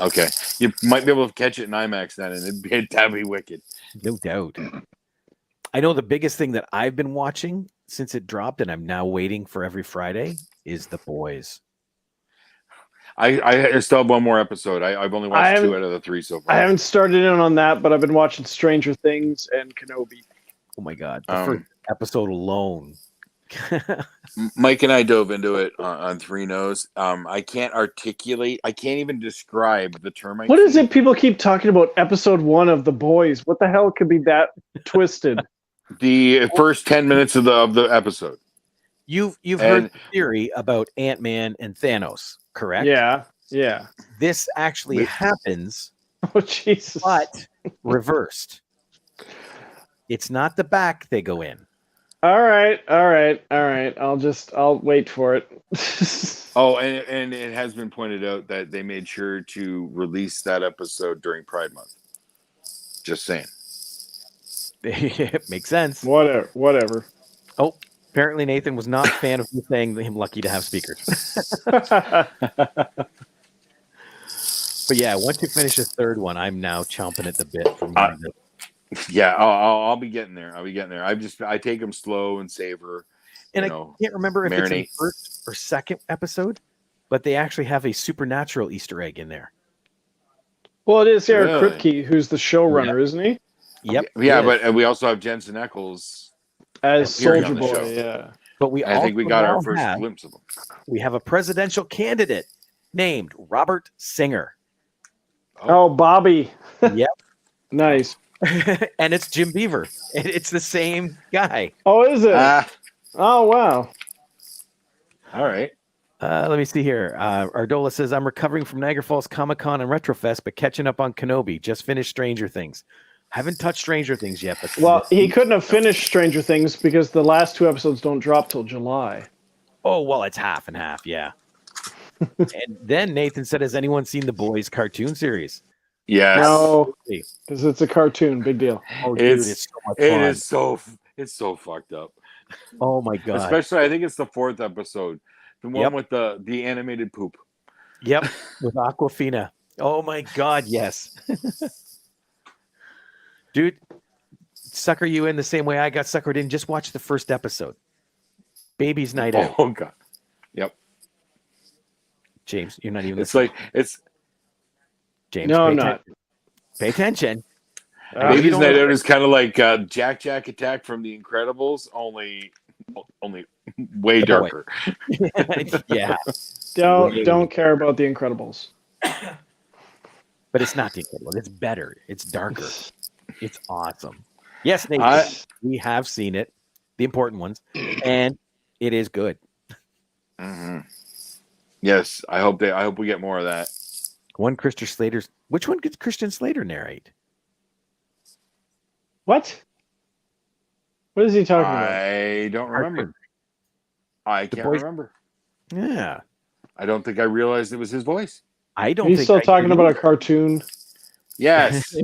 Okay, you might be able to catch it in IMAX then, and that'd be wicked. No doubt. I know the biggest thing that I've been watching since it dropped, and I'm now waiting for every Friday, is The Boys. I still have one more episode. I've only watched 2 out of the 3 so far. I haven't started in on that, but I've been watching Stranger Things and Kenobi. Oh my God. The first episode alone. Mike and I dove into it on 3 Nose. I can't articulate. I can't even describe the term. What is it people keep talking about? Episode 1 of The Boys. What the hell could be that twisted? The first 10 minutes of the episode. You've heard the theory about Ant-Man and Thanos, correct? Yeah. Yeah. This actually happens, Oh, Jesus. but reversed. It's not the back they go in. All right. I'll wait for it. Oh, and it has been pointed out that they made sure to release that episode during Pride Month. Just saying. It makes sense. Whatever. Oh, apparently Nathan was not a fan of me saying him lucky to have speakers. But yeah, once you finish the third one, I'm now chomping at the bit for more. Yeah, I'll be getting there. I take them slow and savor. And I can't remember if it's in the first or second episode, but they actually have a supernatural Easter egg in there. Well, it is Eric Kripke, who's the showrunner, isn't he? Yep. Yeah, but we also have Jensen Ackles as Soldier Boy. Yeah. But I think we got our first glimpse of him. We have a presidential candidate named Robert Singer. Oh, Bobby. Yep. Nice. And it's Jim Beaver. It's the same guy. Oh, is it? Oh, wow. All right. Let me see here. Ardola says, I'm recovering from Niagara Falls Comic-Con and Retrofest, but catching up on Kenobi. Just finished Stranger Things. Haven't touched Stranger Things yet. But well, he couldn't have finished Stranger Things because the last 2 episodes don't drop till July. Oh, well, it's half and half, yeah. And then Nathan said, has anyone seen the Boys cartoon series? Yes. No, because it's a cartoon. Big deal. Oh, dude, it's so much fun. It's so fucked up. Oh, my God. Especially, I think it's the 4th episode. The one with the animated poop. Yep, with Aquafina. Oh, my God, yes. Dude, sucker you in the same way I got suckered in. Just watch the first episode. Baby's Night Out. Oh, God. Yep. James, you're not even listening. James, no, I'm not. Pay attention. Baby's Night Out is kind of like Jack Attack from The Incredibles, only way darker. Yeah. Don't care about The Incredibles. But it's not The Incredibles. It's better. It's darker. It's awesome. Yes, Nathan, we have seen it, the important ones, and it is good. Mm-hmm. Yes, I hope we get more of that. Which one did Christian Slater narrate? What is he talking about? I don't remember. I can't remember. Yeah. I don't think I realized it was his voice. I don't He's think still talking about a cartoon. Yes.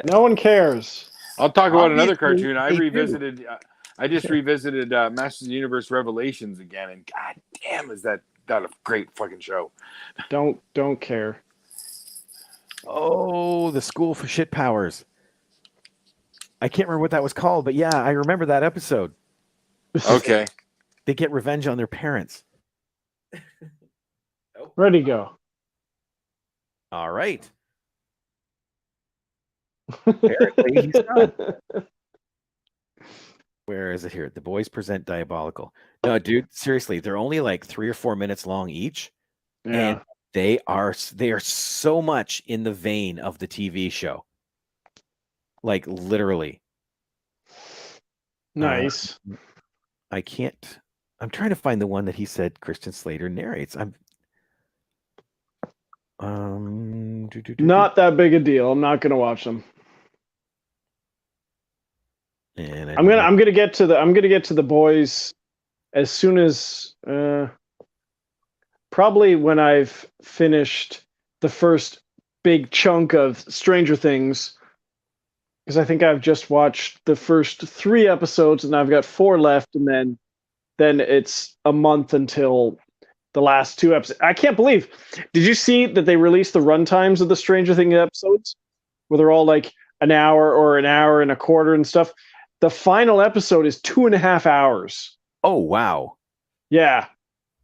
No one cares. I'll talk about another cartoon. I just revisited Masters of the Universe Revelations again, and god damn, is that a great fucking show. Don't care. Oh, the School for Shit Powers. I can't remember what that was called, but yeah, I remember that episode. Okay. They get revenge on their parents. Ready, go. All right. Apparently he's done. Where is it here? The Boys Present Diabolical. No, dude, seriously, they're only like 3 or 4 minutes long each. Yeah. And they are so much in the vein of the TV show. Like literally. Nice. I'm trying to find the one that he said Christian Slater narrates. Not that big a deal. I'm not gonna watch them. And I'm gonna get to the Boys as soon as probably when I've finished the first big chunk of Stranger Things, because I think I've just watched the first 3 episodes and I've got 4 left, and then it's a month until the last 2 episodes. I can't believe. Did you see that they released the runtimes of the Stranger Things episodes, where they're all like an hour or an hour and a quarter and stuff? The final episode is 2.5 hours. Oh, wow. Yeah.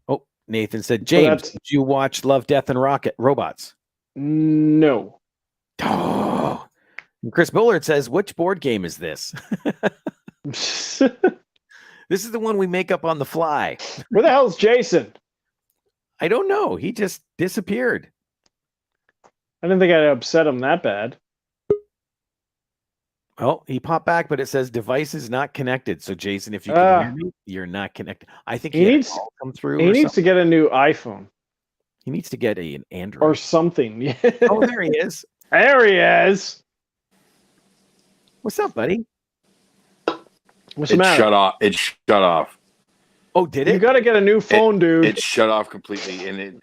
Oh, Nathan said, James, that's- did you watch Love, Death, and Robots? No. Oh. And Chris Bullard says, which board game is this? This is the one we make up on the fly. Where the hell's Jason? I don't know. He just disappeared. I didn't think I'd upset him that bad. Oh, he popped back, but it says device is not connected. So, Jason, if you can hear me, you're not connected. I think He needs- to come through. He needs to get a new iPhone He needs to get an Android or something. Oh, there he is. There he is. What's up, buddy? What's the It matter? shut off. It shut off. Oh, did You it? got to get a new phone, dude. It shut off completely, and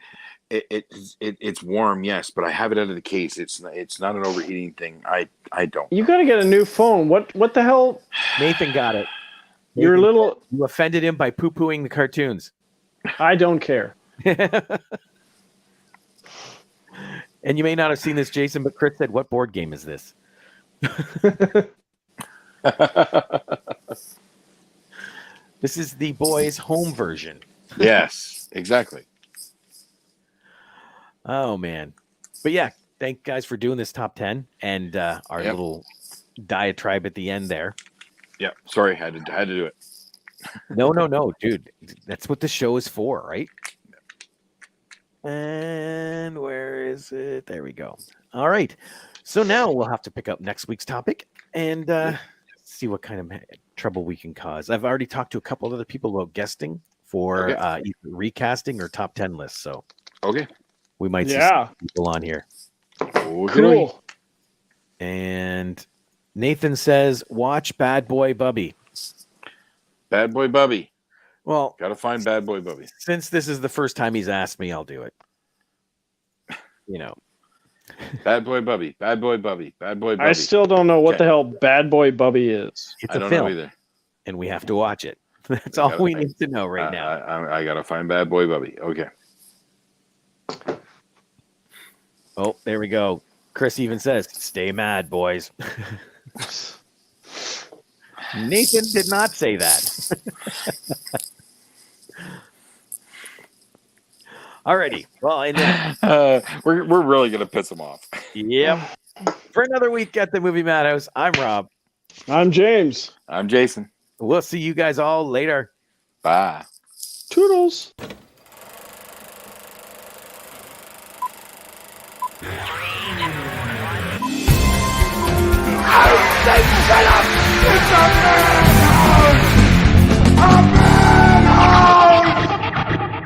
it's warm, yes, but I have it out of the case. It's not an overheating thing. I don't. You got to get a new phone. What the hell? Nathan got it. You're a Nathan, little. You offended him by poo-pooing the cartoons. I don't care. And you may not have seen this, Jason, but Chris said, what board game is this? This is the boys' home version. Yes, exactly. Oh, man. But yeah, thank you guys for doing this top 10 and our Yep. little diatribe at the end there. Yeah. Sorry, had to do it. No, dude. That's what the show is for, right? And where is it? There we go. All right. So now we'll have to pick up next week's topic and see what kind of trouble we can cause. I've already talked to a couple of other people about guesting for either recasting or top 10 lists. So Okay. we might see Yeah. some people on here. Okay. Cool. And Nathan says, watch Bad Boy Bubby. Bad Boy Bubby. Well, Got to find Bad Boy Bubby. since this is the first time he's asked me, I'll do it. You know, Bad Boy Bubby. Bad Boy Bubby. Bad Boy Bubby. I still don't know what Okay. the hell Bad Boy Bubby is. it's I a don't know film, either. and we have to watch it. That's I all gotta we think. need to know right now. I got to find Bad Boy Bubby. Okay. Oh, there we go. Chris even says, stay mad, boys. Nathan did not say that. Alrighty. Well, and then, We're really gonna piss him off. yep. For another week at the Movie Madhouse, I'm Rob. I'm James. I'm Jason. We'll see you guys all later. Bye. Toodles. I say shut up! It's a man!